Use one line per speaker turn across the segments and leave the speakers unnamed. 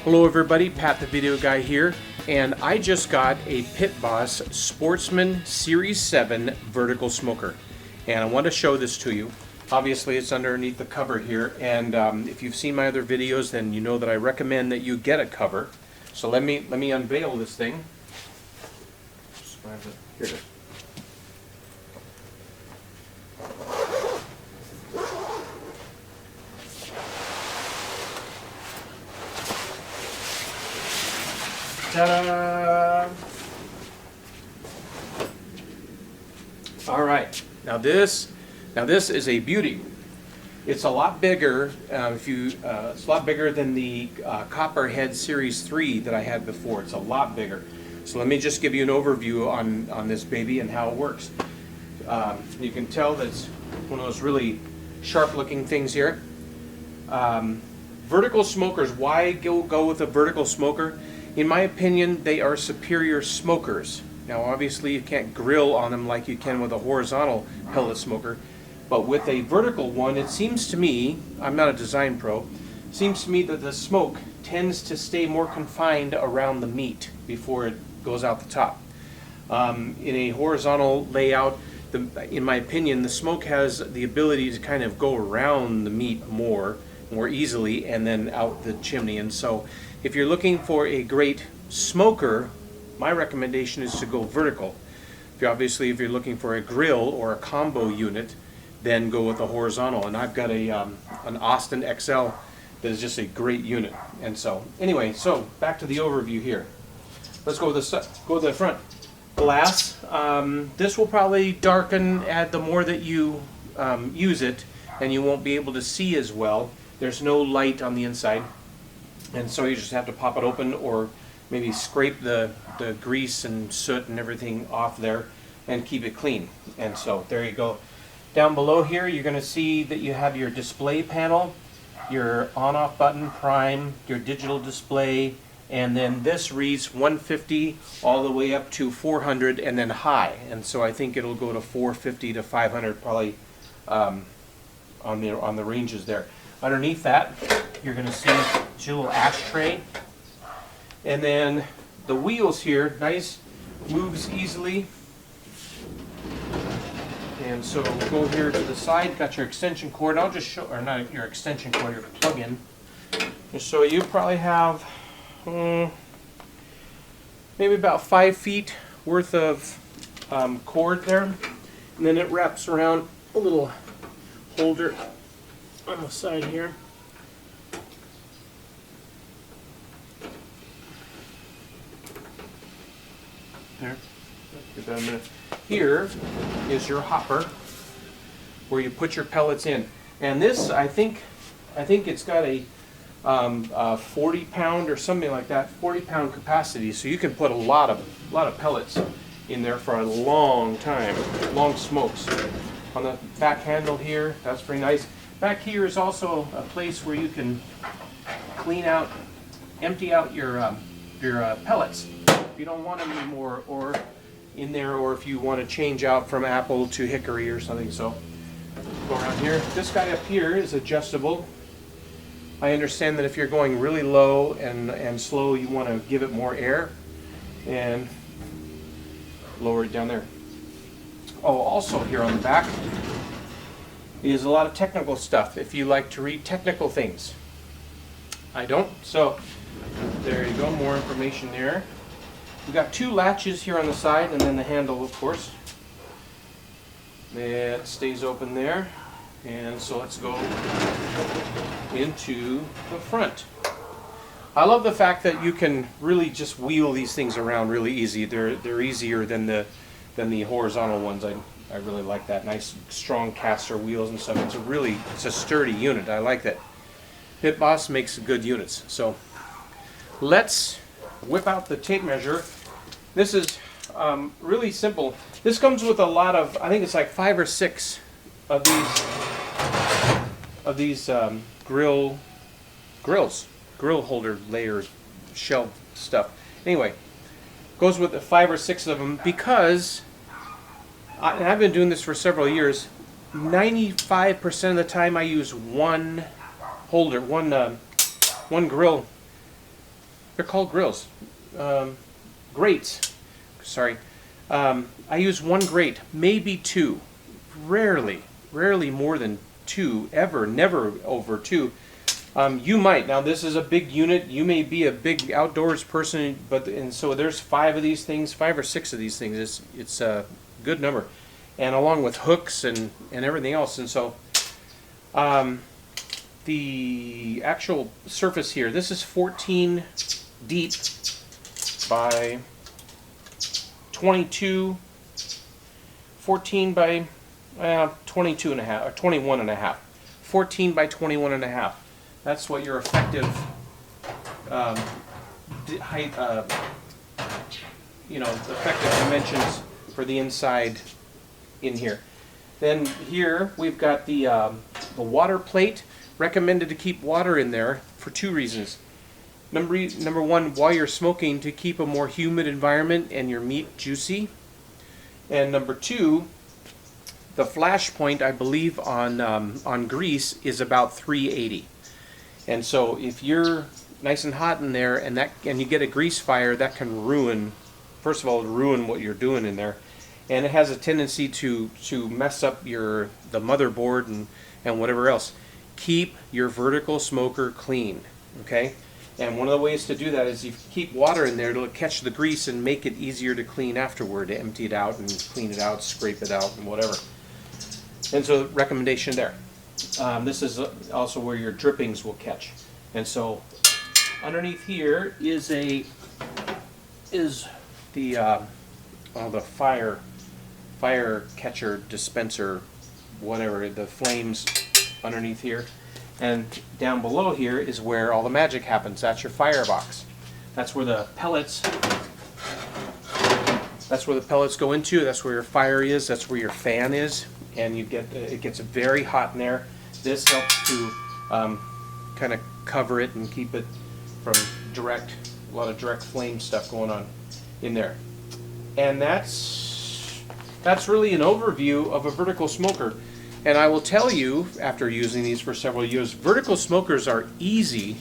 Hello everybody, Pat the Video Guy here, and I just got a Pit Boss Sportsman Series 7 Vertical Smoker, and I want to show this to you. Obviously it's underneath the cover here, and if you've seen my other videos then you know that I recommend that you get a cover. So let me unveil this thing. Here it is. Ta-da! All right, now this is a beauty. It's a lot bigger. It's a lot bigger than the Copperhead Series 3 that I had before. It's a lot bigger. So let me just give you an overview on this baby and how it works. You can tell that it's one of those really sharp-looking things here. Vertical smokers. Why go with a vertical smoker? In my opinion, they are superior smokers. Now obviously you can't grill on them like you can with a horizontal pellet smoker, but with a vertical one, it seems to me, I'm not a design pro, seems to me that the smoke tends to stay more confined around the meat before it goes out the top. In a horizontal layout, in my opinion, the smoke has the ability to kind of go around the meat more easily and then out the chimney. And so if you're looking for a great smoker, my recommendation is to go vertical. If you're looking for a grill or a combo unit, then go with a horizontal. And I've got an Austin XL that is just a great unit. And so anyway, so back to the overview here. Let's go with the front glass. This will probably darken the more that you use it, and you won't be able to see as well. There's no light on the inside, and so you just have to pop it open or maybe scrape the grease and soot and everything off there and keep it clean. And so there you go. Down below here you're going to see that you have your display panel, your on-off button, prime, your digital display, and then this reads 150 all the way up to 400 and then high. And so I think it'll go to 450 to 500 probably on the ranges there. Underneath that, you're going to see a little ashtray. And then the wheels here, nice, moves easily. And so we'll go here to the side, got your extension cord. I'll just show, or not your extension cord, your plug-in. So you probably have maybe about 5 feet worth of cord there. And then it wraps around a little holder on the side here. There. Give that a minute. Here is your hopper where you put your pellets in. And this, I think it's got a 40 pound or something like that, 40 pound capacity, so you can put a lot of pellets in there for a long time, long smokes. On the back handle here, that's very nice. Back here is also a place where you can clean out, empty out your pellets if you don't want them anymore, or in there, or if you want to change out from apple to hickory or something. So go around here. This guy up here is adjustable. I understand that if you're going really low and slow, you want to give it more air and lower it down there. Oh, also here on the back is a lot of technical stuff if you like to read technical things. I don't, so there you go, more information there. We've got 2 latches here on the side, and then the handle, of course. It stays open there. And so let's go into the front. I love the fact that you can really just wheel these things around really easy. They're easier than the horizontal ones. I really like that. Nice strong caster wheels and stuff. It's a sturdy unit. I like that. Pit Boss makes good units. So let's whip out the tape measure. This is really simple. This comes with a lot of, I think it's like 5 or 6 of these grill holder layer shelf stuff. Anyway, goes with the 5 or 6 of them because I've been doing this for several years. 95% of the time I use one holder, one grill They're called grills. Grates. Sorry. I use one grate, maybe two. Rarely more than two, ever, never over two. You might. Now this is a big unit. You may be a big outdoors person, and so there's 5 of these things, 5 or 6 of these things. It's a good number, and along with hooks and everything else. And so the actual surface here, this is 14 deep by 22, 14 by 22 and a half, or 21 and a half, 14 by 21 and a half. That's what your effective height, the effective dimensions for the inside in here. Then here we've got the water plate. Recommended to keep water in there for 2 reasons. Number one, while you're smoking, to keep a more humid environment and your meat juicy. And number 2, the flash point, I believe, on grease is about 380. And so if you're nice and hot in there and you get a grease fire, that can ruin, first of all, ruin what you're doing in there. And it has a tendency to mess up the motherboard and whatever else. Keep your vertical smoker clean, okay? And one of the ways to do that is you keep water in there. It'll catch the grease and make it easier to clean afterward, to empty it out and clean it out, scrape it out, and whatever. And so, recommendation there. This is also where your drippings will catch. And so, underneath here is the fire catcher dispenser, whatever, the flames underneath here. And down below here is where all the magic happens. That's your firebox. That's where the pellets go into. That's where your fire is. That's where your fan is. And it gets very hot in there. This helps to kind of cover it and keep it from a lot of direct flame stuff going on in there. And that's really an overview of a vertical smoker. And I will tell you, after using these for several years, vertical smokers are easy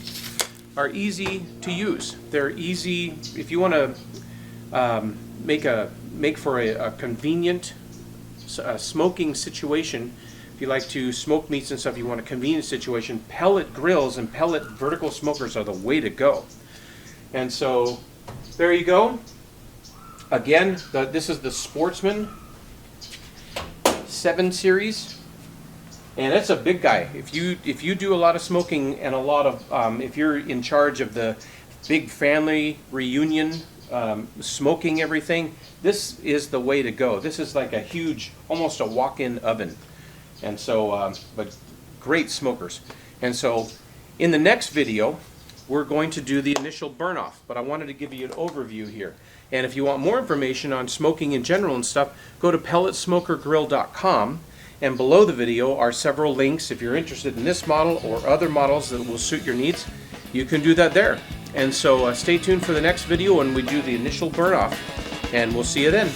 to use. They're easy if you want to make for a convenient smoking situation. If you like to smoke meats and stuff, you want a convenient situation. Pellet grills and pellet vertical smokers are the way to go. And so there you go. Again, this is the Sportsman 7 series. And it's a big guy. If you do a lot of smoking and a lot of if you're in charge of the big family reunion, smoking everything, this is the way to go. This is like a huge, almost a walk-in oven. And so, but great smokers. And so, in the next video, we're going to do the initial burn-off. But I wanted to give you an overview here. And if you want more information on smoking in general and stuff, go to pelletsmokergrill.com. And below the video are several links. If you're interested in this model or other models that will suit your needs, you can do that there. And so stay tuned for the next video when we do the initial burn off, and we'll see you then.